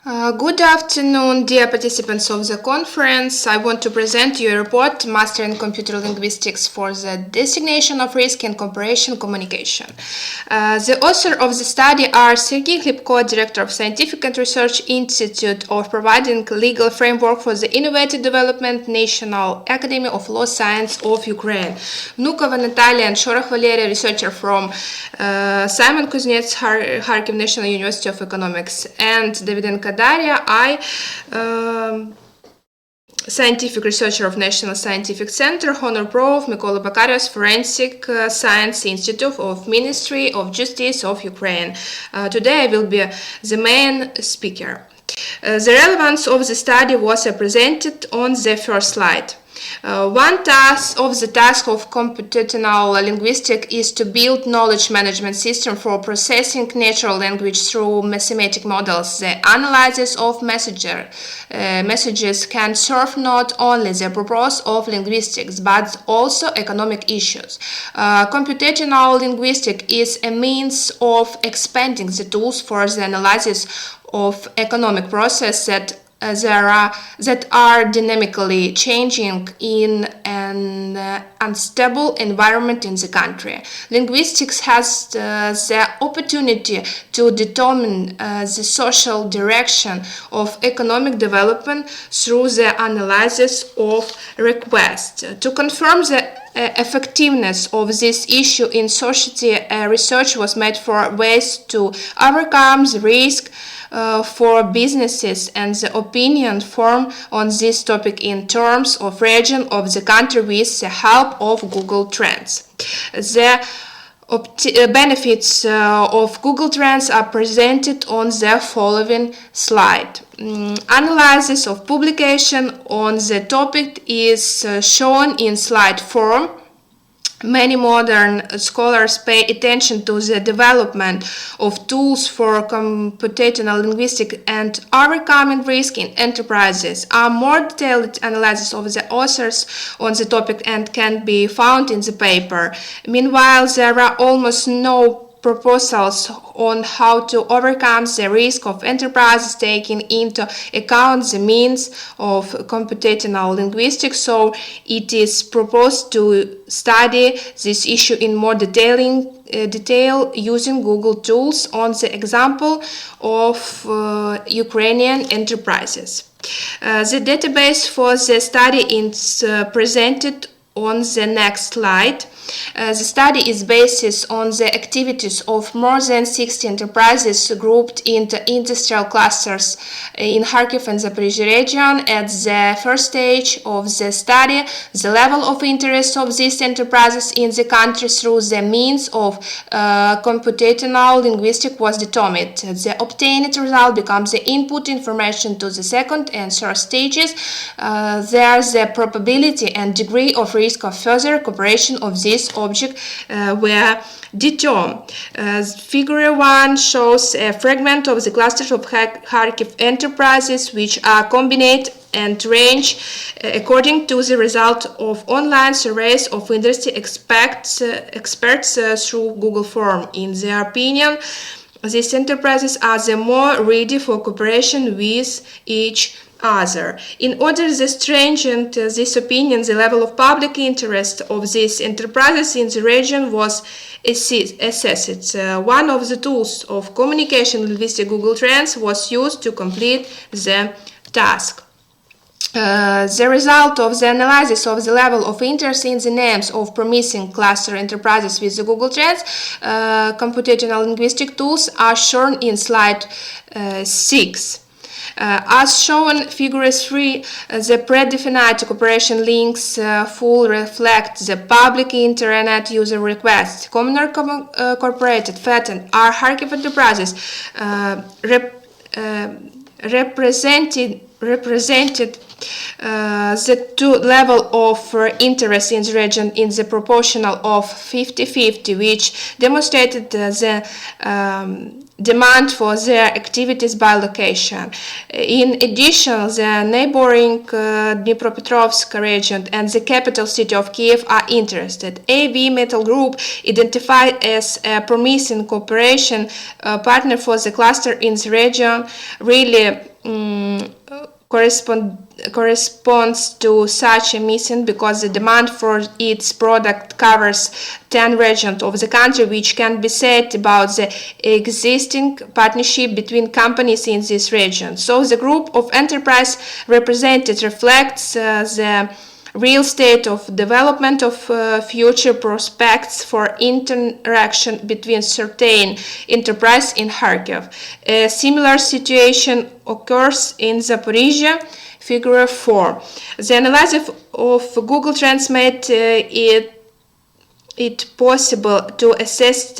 Good afternoon, dear participants of the conference. I want to present you a report, Mastering Computer Linguistics for the Designation of Risk in Cooperation Communication. The author of the study are Serhii Hlibko, Director of Scientific and Research Institute of Providing Legal Framework for the Innovative Development, National Academy of Law Science of Ukraine. Vnukova, Nataliya, and Shorokh, Valeria, researcher from Simon Kuznets, Kharkiv National University of Economics, and Davydenko, Daria, scientific researcher of National Scientific Center, Honor Prof, Bokarius, Forensic Science Institute of Ministry of Justice of Ukraine. Today I will be the main speaker. The relevance of the study was presented on the first slide. One task of computational linguistics is to build knowledge management system for processing natural language through mathematic models. The analysis of messages can serve not only the purpose of linguistics but also economic issues. Computational linguistics is a means of expanding the tools for the analysis of economic processes that are dynamically changing in an unstable environment in the country. Linguistics has the opportunity to determine the social direction of economic development through the analysis of requests. To confirm the effectiveness of this issue in society, research was made for ways to overcome the risk for businesses, and the opinion formed on this topic in terms of region of the country with the help of Google Trends. The benefits of Google Trends are presented on the following slide. Analysis of publication on the topic is shown in slide 4. Many modern scholars pay attention to the development of tools for computational linguistics and overcoming risk in enterprises. A more detailed analysis of the authors on the topic and can be found in the paper. Meanwhile, there are almost no proposals on how to overcome the risk of enterprises taking into account the means of computational linguistics, so it is proposed to study this issue in more detail using Google tools on the example of Ukrainian enterprises. The database for the study is presented on the next slide. The study is based on the activities of more than 60 enterprises grouped into industrial clusters in Kharkiv and Zaporizhia region. At the first stage of the study, the level of interest of these enterprises in the country through the means of computational linguistics was determined. The obtained result becomes the input information to the second and third stages. There the probability and degree of risk of further cooperation of this object were determined. Figure 1 shows a fragment of the clusters of Kharkiv enterprises which are combined and range according to the result of online surveys of industry experts through Google Form. In their opinion, these enterprises are the more ready for cooperation with each other. In order to strengthen this opinion, the level of public interest of these enterprises in the region was assessed. One of the tools of communication linguistic Google Trends was used to complete the task. The result of the analysis of the level of interest in the names of promising cluster enterprises with the Google Trends computational linguistic tools are shown in slide 6. As shown, figure 3, the predefined cooperation links fully reflect the public internet user requests. Commoner Corporated, FETN, are Kharkiv enterprises represented the two level of interest in the region in the proportional of 50-50, which demonstrated the demand for their activities by location. In addition, the neighboring Dnipropetrovsk region and the capital city of Kiev are interested. AV Metal Group, identified as a promising cooperation partner for the cluster in the region, really corresponds to such a mission because the demand for its product covers 10 regions of the country, which can be said about the existing partnership between companies in this region. So the group of enterprise represented reflects the real state of development of future prospects for interaction between certain enterprise in Kharkiv. A similar situation occurs in Zaporizhia, figure 4. The analysis of Google Translate it possible to assist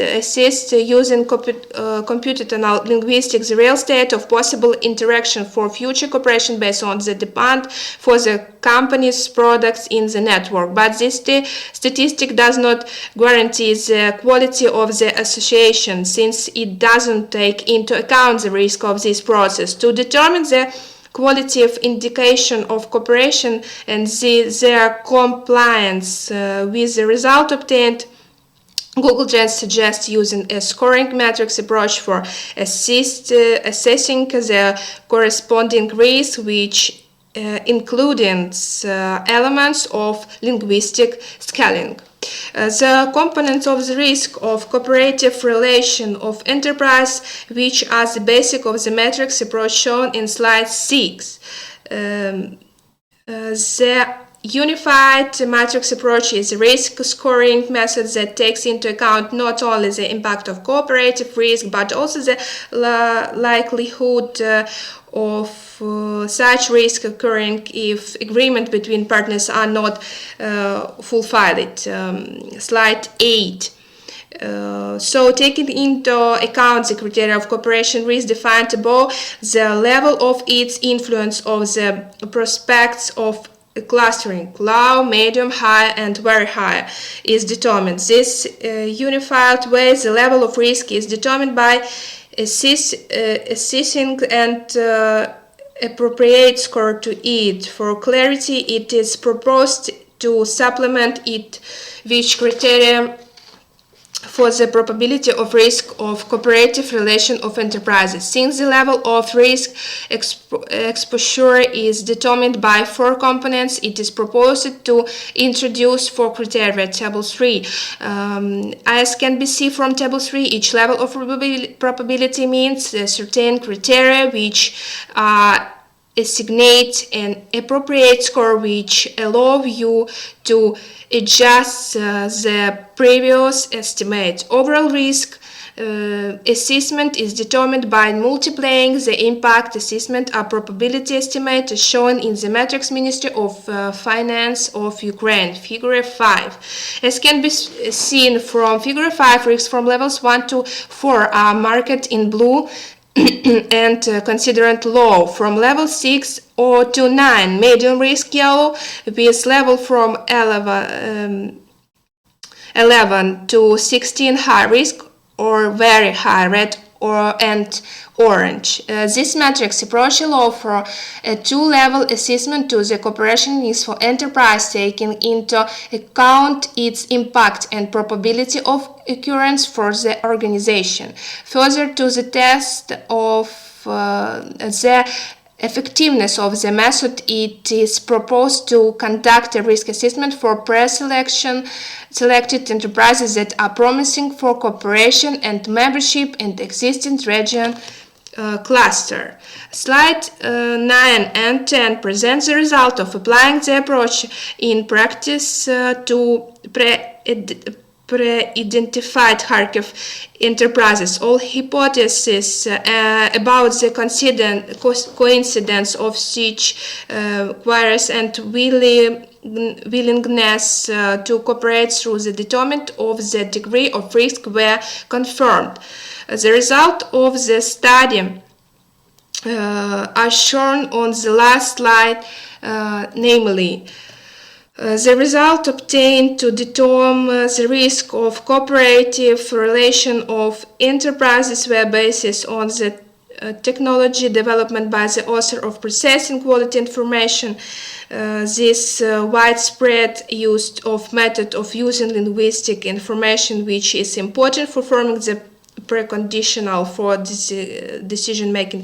using computational linguistics the real state of possible interaction for future cooperation based on the demand for the company's products in the network. But this statistic does not guarantee the quality of the association, since it doesn't take into account the risk of this process. To determine the qualitative indication of cooperation and their compliance with the result obtained, Google Trends suggests using a scoring matrix approach for assessing the corresponding risk, which includes elements of linguistic scaling. The components of the risk of cooperative relation of enterprise, which are the basis of the matrix approach shown in slide 6. The unified matrix approach is a risk scoring method that takes into account not only the impact of cooperative risk, but also the likelihood of such risk occurring if agreement between partners are not fulfilled. Slide 8. So taking into account the criteria of cooperation risk defined above, the level of its influence of the prospects of clustering, low, medium, high, and very high, is determined. This unified way, the level of risk is determined by assessing and appropriate score to it. For clarity, it is proposed to supplement it with criteria for the probability of risk of cooperative relation of enterprises. Since the level of risk exposure is determined by 4 components, it is proposed to introduce 4 criteria, table 3. As can be seen from table 3, each level of probability means a certain criteria which assignate an appropriate score which allow you to adjust the previous estimate. Overall risk assessment is determined by multiplying the impact assessment or probability estimate as shown in the matrix Ministry of Finance of Ukraine, figure 5. As can be seen from figure 5, risks from levels 1 to 4 are marked in blue and considered low. From level 6 or to 9, medium risk yellow, with level from 11 to 16 high risk or very high, red and orange. This matrix approach allows for a 2-level assessment to the cooperation needs for enterprise, taking into account its impact and probability of occurrence for the organization. Further to the test of the effectiveness of the method, it is proposed to conduct a risk assessment for selected enterprises that are promising for cooperation and membership in the existing region cluster. Slide 9 and 10 present the result of applying the approach in practice to pre-identified Kharkiv enterprises. All hypotheses about the coincidence of such queries and willingness to cooperate through the determinant of the degree of risk were confirmed. The result of the study are shown on the last slide, namely, the result obtained to determine the risk of cooperative relation of enterprises were based on the technology development by the author of Processing Quality Information. This widespread use of method of using linguistic information, which is important for forming the preconditional for decision-making